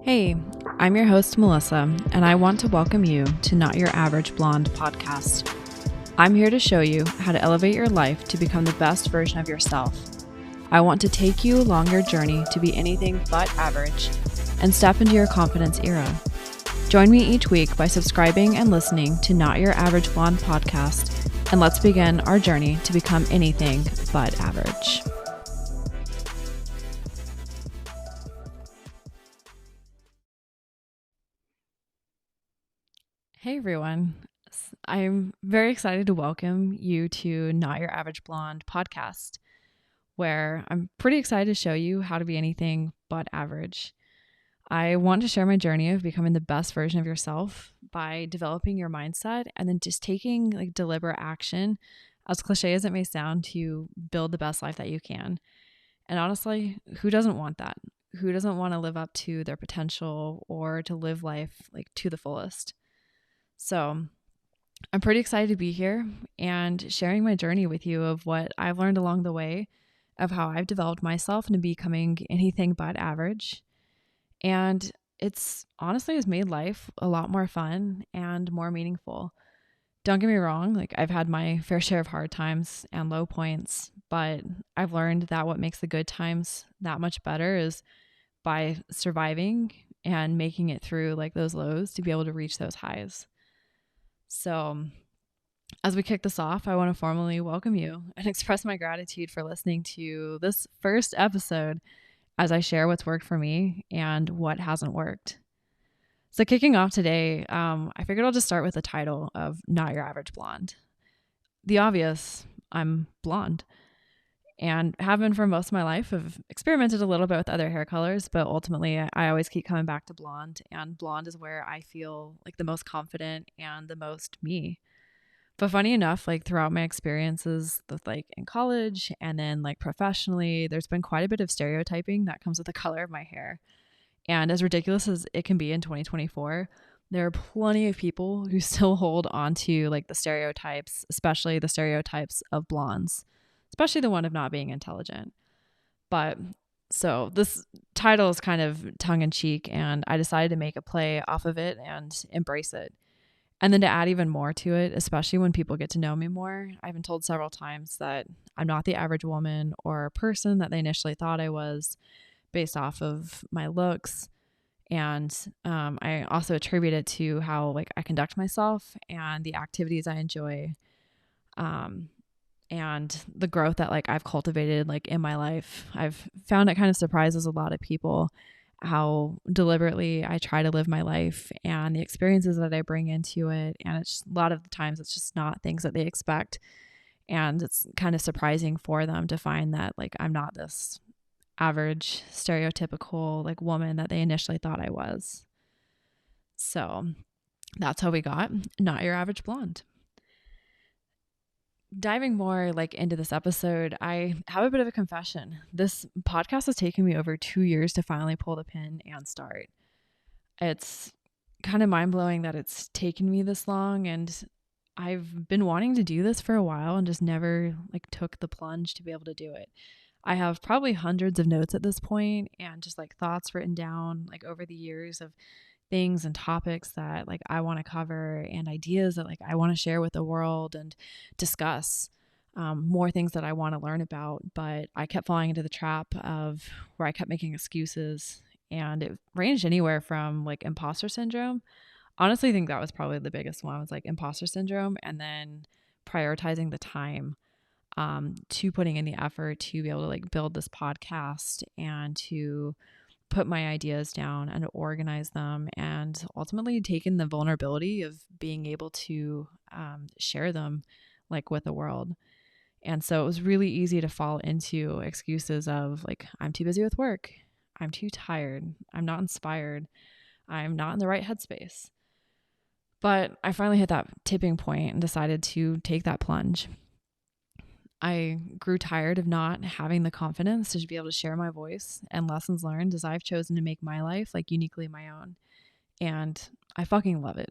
Hey, I'm your host, Melissa, and I want to welcome you to Not Your Average Blonde podcast. I'm here to show you how to elevate your life to become the best version of yourself. I want to take you along your journey to be anything but average and step into your confidence era. Join me each week by subscribing and listening to Not Your Average Blonde podcast, and let's begin our journey to become anything but average. Hey everyone. I'm very excited to welcome you to Not Your Average Blonde podcast, where I'm pretty excited to show you how to be anything but average. I want to share my journey of becoming the best version of yourself by developing your mindset and then just taking deliberate action, as cliche as it may sound, to build the best life that you can. And honestly, who doesn't want that? Who doesn't want to live up to their potential or to live life to the fullest? So I'm pretty excited to be here and sharing my journey with you of what I've learned along the way, of how I've developed myself into becoming anything but average. And it's honestly has made life a lot more fun and more meaningful. Don't get me wrong, I've had my fair share of hard times and low points, but I've learned that what makes the good times that much better is by surviving and making it through those lows to be able to reach those highs. So, as we kick this off, I want to formally welcome you and express my gratitude for listening to this first episode as I share what's worked for me and what hasn't worked. So, kicking off today, I figured I'll just start with the title of Not Your Average Blonde. The obvious, I'm blonde and have been for most of my life. I've experimented a little bit with other hair colors, but ultimately I always keep coming back to blonde, and blonde is where I feel the most confident and the most me. But funny enough, throughout my experiences with in college and then professionally, there's been quite a bit of stereotyping that comes with the color of my hair. And as ridiculous as it can be in 2024, there are plenty of people who still hold on to the stereotypes, especially the stereotypes of blondes, especially the one of not being intelligent. But so this title is kind of tongue in cheek, and I decided to make a play off of it and embrace it. And then to add even more to it, especially when people get to know me more, I've been told several times that I'm not the average woman or person that they initially thought I was based off of my looks. And I also attribute it to how I conduct myself and the activities I enjoy, and the growth that I've cultivated in my life. I've found it kind of surprises a lot of people how deliberately I try to live my life and the experiences that I bring into it. And it's just, a lot of the times it's just not things that they expect. And it's kind of surprising for them to find that I'm not this average, stereotypical woman that they initially thought I was. So that's how we got Not Your Average Blonde. Diving more into this episode, I have a bit of a confession. This podcast has taken me over 2 years to finally pull the pin and start. It's kind of mind-blowing that it's taken me this long, and I've been wanting to do this for a while and just never took the plunge to be able to do it. I have probably hundreds of notes at this point and just thoughts written down over the years of things and topics that I want to cover and ideas that I want to share with the world and discuss, more things that I want to learn about. But I kept falling into the trap of where I kept making excuses, and it ranged anywhere from imposter syndrome. Honestly, I think that was probably the biggest one, was imposter syndrome, and then prioritizing the time to putting in the effort to be able to build this podcast and to put my ideas down and organize them, and ultimately taking the vulnerability of being able to share them with the world. And so it was really easy to fall into excuses of I'm too busy with work, I'm too tired, I'm not inspired, I'm not in the right headspace. But I finally hit that tipping point and decided to take that plunge. I grew tired of not having the confidence to be able to share my voice and lessons learned, as I've chosen to make my life uniquely my own. And I fucking love it.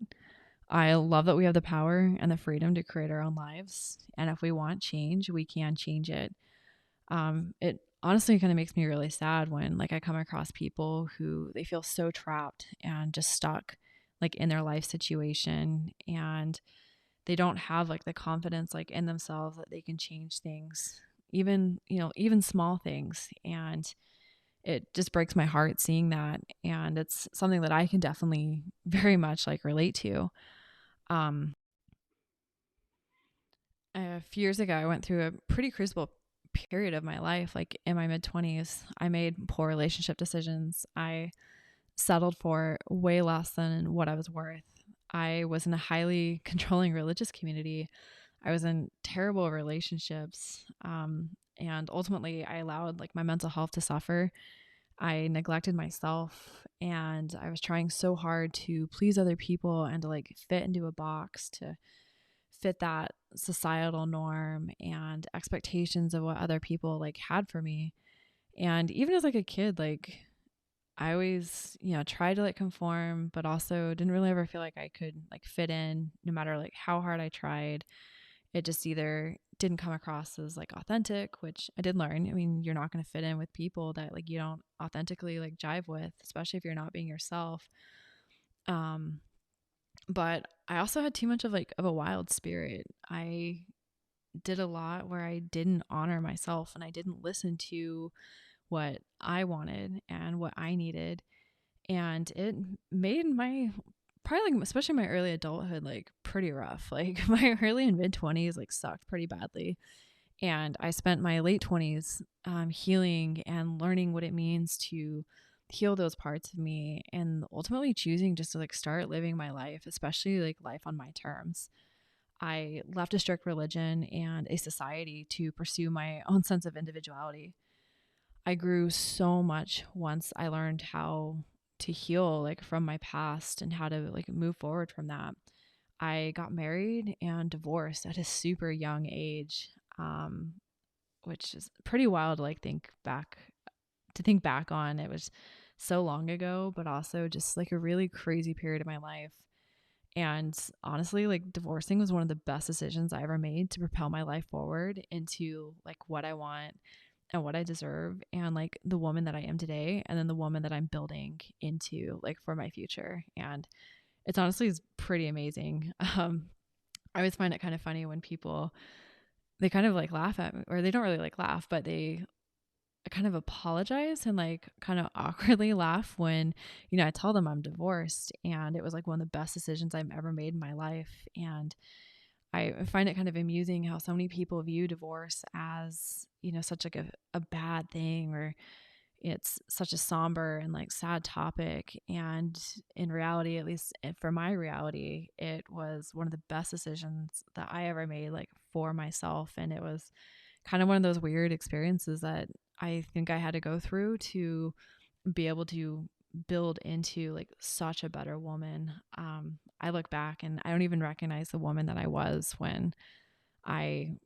I love that we have the power and the freedom to create our own lives. And if we want change, we can change it. It honestly, it kind of makes me really sad when like I come across people who they feel so trapped and just stuck like in their life situation, and they don't have like the confidence like in themselves that they can change things, even, even small things. And it just breaks my heart seeing that. And it's something that I can definitely very much like relate to. Um, a few years ago, I went through a pretty crucible period of my life. Like in my mid 20s, I made poor relationship decisions. I settled for way less than what I was worth. I was in a highly controlling religious community. I was in terrible relationships. And ultimately, I allowed like my mental health to suffer. I neglected myself, and I was trying so hard to please other people and to like fit into a box, to fit that societal norm and expectations of what other people like had for me. And even as like a kid, like I always, tried to like conform, but also didn't really ever feel like I could like fit in no matter like how hard I tried. It just either didn't come across as like authentic, which I did learn. I mean, you're not going to fit in with people that like you don't authentically like jive with, especially if you're not being yourself. Um, but I also had too much of like of a wild spirit. I did a lot where I didn't honor myself and I didn't listen to what I wanted and what I needed. And it made my probably like especially my early adulthood like pretty rough. Like my early and mid 20s like sucked pretty badly. And I spent my late 20s healing and learning what it means to heal those parts of me, and ultimately choosing just to like start living my life, especially like life on my terms. I left a strict religion and a society to pursue my own sense of individuality. I grew so much once I learned how to heal like from my past and how to like move forward from that. I got married and divorced at a super young age, um, which is pretty wild to like think back on. It was so long ago, but also just like a really crazy period of my life. And honestly, like divorcing was one of the best decisions I ever made to propel my life forward into like what I want and what I deserve, and like the woman that I am today, and then the woman that I'm building into like for my future. And it's honestly is pretty amazing. I always find it kind of funny when people they kind of like laugh at me, or they don't really like laugh, but they kind of apologize and like kind of awkwardly laugh when, I tell them I'm divorced and it was like one of the best decisions I've ever made in my life. And I find it kind of amusing how so many people view divorce as, such like a bad thing, or it's such a somber and like sad topic. And in reality, at least for my reality, it was one of the best decisions that I ever made, like for myself. And it was kind of one of those weird experiences that I think I had to go through to be able to build into like such a better woman. I look back and I don't even recognize the woman that I was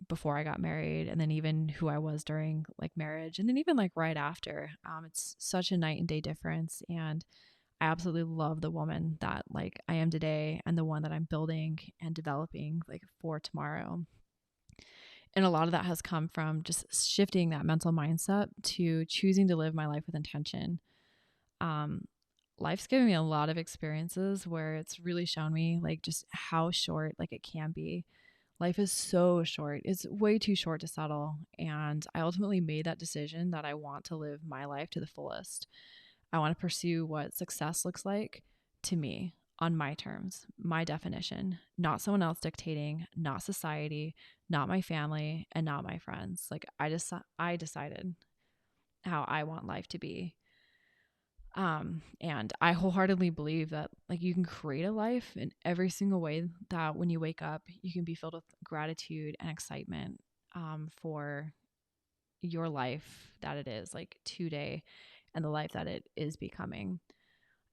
before I got married, and then even who I was during like marriage, and then even like right after. It's such a night and day difference. And I absolutely love the woman that like I am today and the one that I'm building and developing like for tomorrow. And a lot of that has come from just shifting that mental mindset to choosing to live my life with intention. Um, Life's given me a lot of experiences where it's really shown me like just how short like it can be. Life is so short. It's way too short to settle. And I ultimately made that decision that I want to live my life to the fullest. I want to pursue what success looks like to me on my terms, my definition, not someone else dictating, not society, not my family, and not my friends. Like I decided how I want life to be. And I wholeheartedly believe that like you can create a life in every single way that when you wake up, you can be filled with gratitude and excitement for your life that it is like today and the life that it is becoming.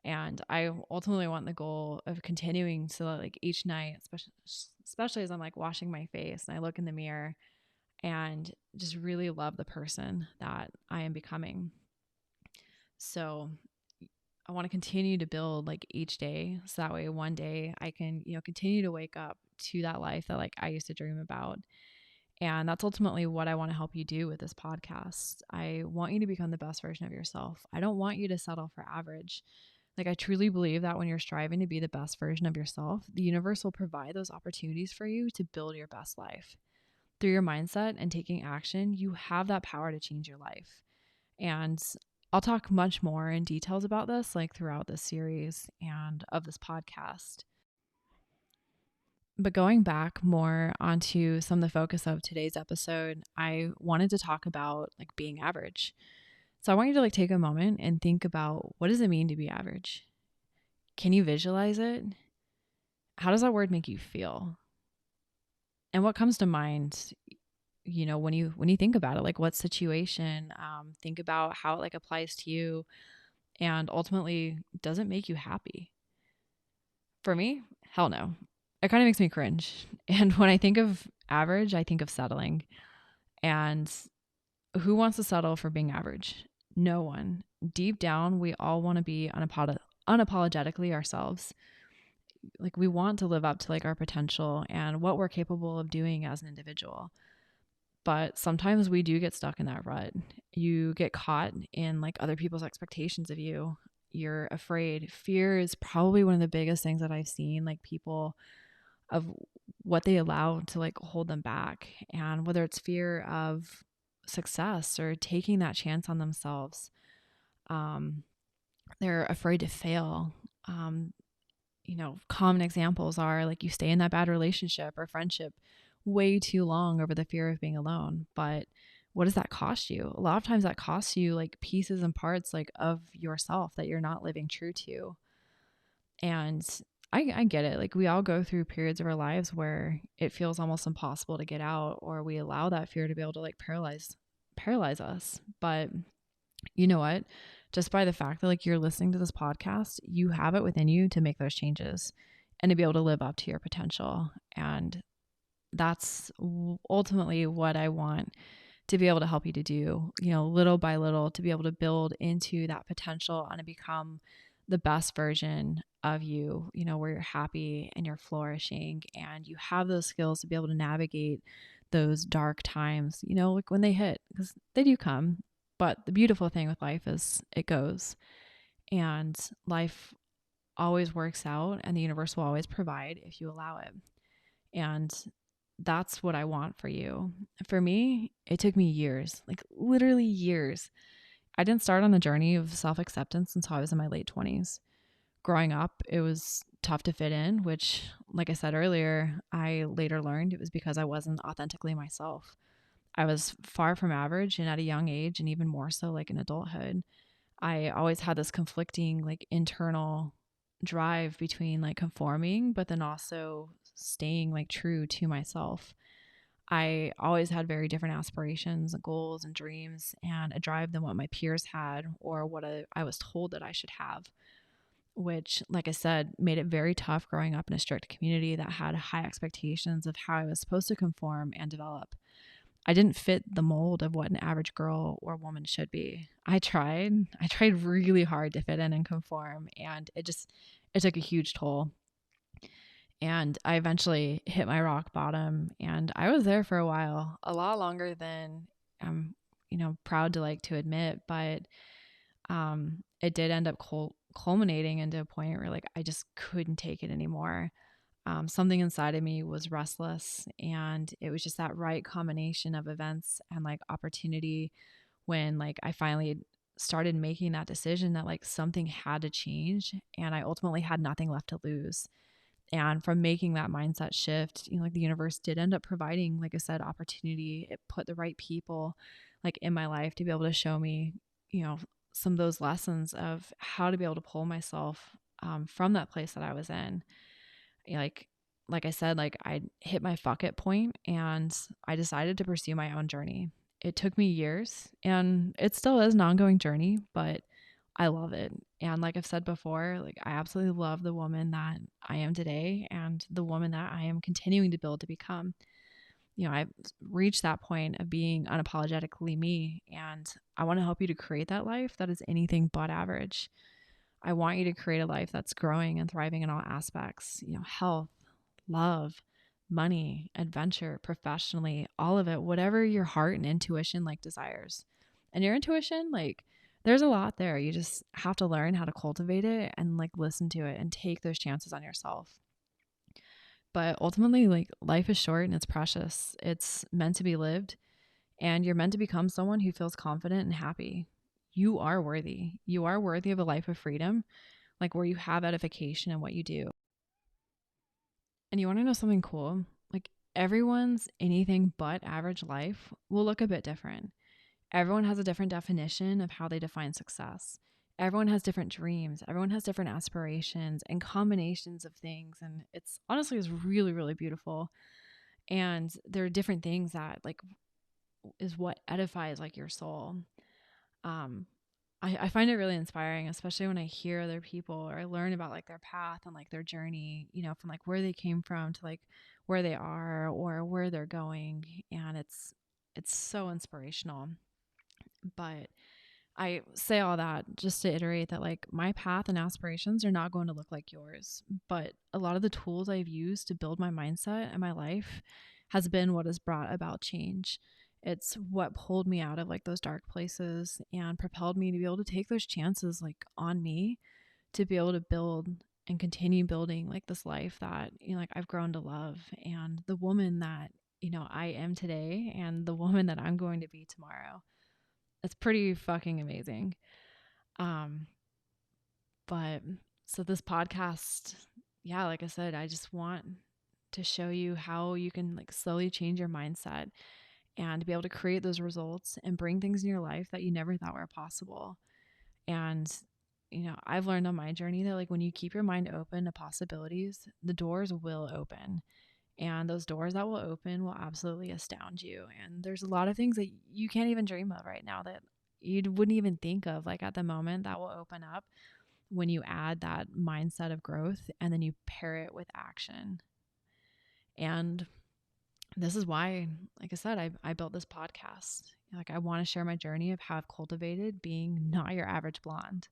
And I ultimately want the goal of continuing so that like each night, especially as I'm like washing my face and I look in the mirror and just really love the person that I am becoming. So I want to continue to build like each day so that way one day I can, continue to wake up to that life that like I used to dream about. And that's ultimately what I want to help you do with this podcast. I want you to become the best version of yourself. I don't want you to settle for average. Like, I truly believe that when you're striving to be the best version of yourself, the universe will provide those opportunities for you to build your best life. Through your mindset and taking action, you have that power to change your life. And I'll talk much more in details about this, like throughout this series and of this podcast. But going back more onto some of the focus of today's episode, I wanted to talk about like being average. So I want you to like take a moment and think about, what does it mean to be average? Can you visualize it? How does that word make you feel? And what comes to mind, when you think about it? Like, what situation? Think about how it like applies to you, and ultimately, does it make you happy? For me, hell no. It kind of makes me cringe. And when I think of average, I think of settling. And who wants to settle for being average? No one. Deep down, we all want to be unapologetically ourselves. Like, we want to live up to like our potential and what we're capable of doing as an individual. But sometimes we do get stuck in that rut. You get caught in like other people's expectations of you. You're afraid. Fear is probably one of the biggest things that I've seen, like people of what they allow to like hold them back. And whether it's fear of success or taking that chance on themselves, um, they're afraid to fail. Common examples are like you stay in that bad relationship or friendship way too long over the fear of being alone. But what does that cost you? A lot of times that costs you like pieces and parts like of yourself that you're not living true to. And I get it. Like, we all go through periods of our lives where it feels almost impossible to get out, or we allow that fear to be able to like paralyze us. But you know what? Just by the fact that like you're listening to this podcast, you have it within you to make those changes and to be able to live up to your potential. And that's ultimately what I want to be able to help you to do, little by little, to be able to build into that potential and to become the best version of you, where you're happy and you're flourishing and you have those skills to be able to navigate those dark times, like when they hit, because they do come. But the beautiful thing with life is it goes, and life always works out, and the universe will always provide if you allow it. And that's what I want for you. For me, it took me years, like literally years. I didn't start on the journey of self acceptance until I was in my late 20s. Growing up, it was tough to fit in, which, like I said earlier, I later learned it was because I wasn't authentically myself. I was far from average, and at a young age, and even more so like in adulthood, I always had this conflicting like internal drive between like conforming, but then also staying like true to myself. I always had very different aspirations, goals, and dreams, and a drive than what my peers had or what I was told that I should have, which, like I said, made it very tough growing up in a strict community that had high expectations of how I was supposed to conform and develop. I didn't fit the mold of what an average girl or woman should be. I tried really hard to fit in and conform, and it took a huge toll. And I eventually hit my rock bottom, and I was there for a while, a lot longer than I'm, proud to like to admit, but it did end up culminating into a point where like I just couldn't take it anymore. Something inside of me was restless, and it was just that right combination of events and like opportunity when like I finally started making that decision that like something had to change, and I ultimately had nothing left to lose. And from making that mindset shift, like the universe did end up providing, like I said, opportunity. It put the right people like in my life to be able to show me, some of those lessons of how to be able to pull myself from that place that I was in. Like, like I said, like I hit my fuck it point, and I decided to pursue my own journey. It took me years, and it still is an ongoing journey, but I love it. And like I've said before, like I absolutely love the woman that I am today and the woman that I am continuing to build to become. I've reached that point of being unapologetically me, and I want to help you to create that life that is anything but average. I want you to create a life that's growing and thriving in all aspects, health, love, money, adventure, professionally, all of it, whatever your heart and intuition like desires. And your intuition, like, there's a lot there. You just have to learn how to cultivate it and like listen to it and take those chances on yourself. But ultimately, like, life is short and it's precious. It's meant to be lived, and you're meant to become someone who feels confident and happy. You are worthy. You are worthy of a life of freedom, like where you have edification in what you do. And you want to know something cool? Like, everyone's anything but average life will look a bit different. Everyone has a different definition of how they define success. Everyone has different dreams. Everyone has different aspirations and combinations of things. And it's honestly is really, really beautiful. And there are different things that like is what edifies like your soul. Um, I find it really inspiring, especially when I hear other people or I learn about like their path and like their journey, you know, from like where they came from to like where they are or where they're going. And it's so inspirational. But I say all that just to iterate that like my path and aspirations are not going to look like yours, but a lot of the tools I've used to build my mindset and my life has been what has brought about change. It's what pulled me out of like those dark places and propelled me to be able to take those chances like on me to be able to build and continue building like this life that, you know, like I've grown to love and the woman that, you know, I am today and the woman that I'm going to be tomorrow. It's pretty fucking amazing. Um, but so this podcast, yeah, like I said, I just want to show you how you can like slowly change your mindset and be able to create those results and bring things in your life that you never thought were possible. And, you know, I've learned on my journey that like when you keep your mind open to possibilities, the doors will open. And those doors that will open will absolutely astound you. And there's a lot of things that you can't even dream of right now that you wouldn't even think of like at the moment that will open up when you add that mindset of growth and then you pair it with action. And this is why, like I said, I built this podcast. Like I want to share my journey of how I've cultivated being not your average blonde.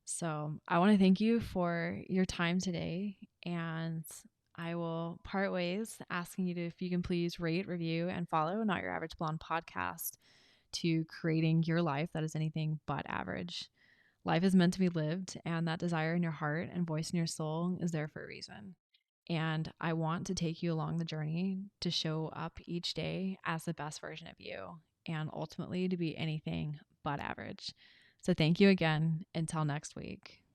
So I want to thank you for your time today, and I will part ways asking you to, if you can please rate, review, and follow Not Your Average Blonde podcast to creating your life that is anything but average. Life is meant to be lived, and that desire in your heart and voice in your soul is there for a reason. And I want to take you along the journey to show up each day as the best version of you and ultimately to be anything but average. So thank you again. Until next week.